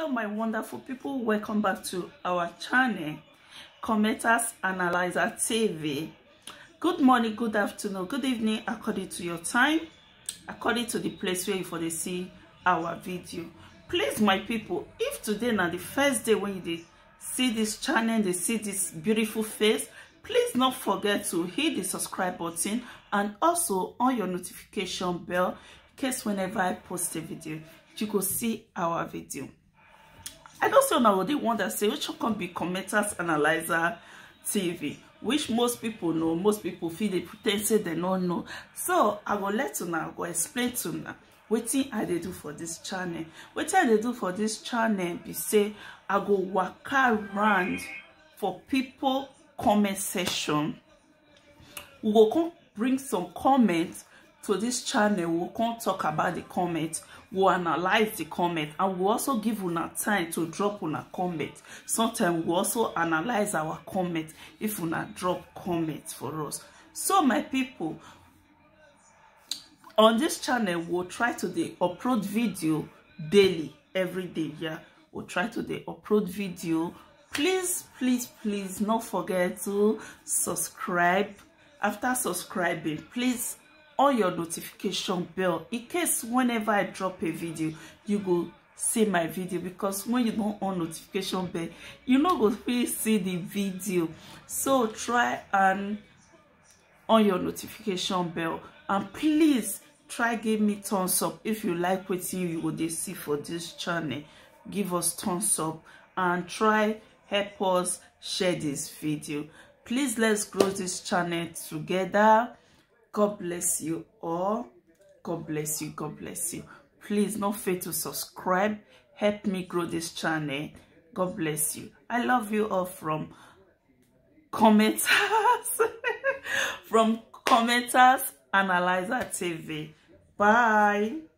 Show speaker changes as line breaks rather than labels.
Hello my wonderful people, welcome back to our channel Commenters Analyzer TV. Good morning, good afternoon, good evening according to your time, according to the place where you for see our video. Please my people, if today na the first day when you see this channel, they see this beautiful face, please not forget to hit the subscribe button and also on your notification bell in case whenever I post a video you go see our video. I don't see now they want to say which can be Commenters Analyzer TV, which most people know, most people feel they pretend say they don't know. So I will let you now go explain to now what thing I they do for this channel. What thing I they do for this channel be say I go walk around for people comment section. We will come bring some comments to this channel. We'll come talk about the comments, we'll analyze the comment, and we'll also give una time to drop una comment. Sometimes we'll also analyze our comment if una drop comments for us. So my people, on this channel we'll try to upload video daily, every day. Yeah, we'll try to upload video. Please not forget to subscribe. After subscribing, please on your notification bell in case whenever I drop a video you go see my video, because when you don't on notification bell you not go see the video. So try and on your notification bell, and please try give me thumbs up if you like what you will see for this channel. Give us thumbs up and try help us share this video. Please let's grow this channel together. God bless you all. God bless you. God bless you. Please don't fail to subscribe. Help me grow this channel. God bless you. I love you all from Commenters from Commenters Analyzer TV. Bye.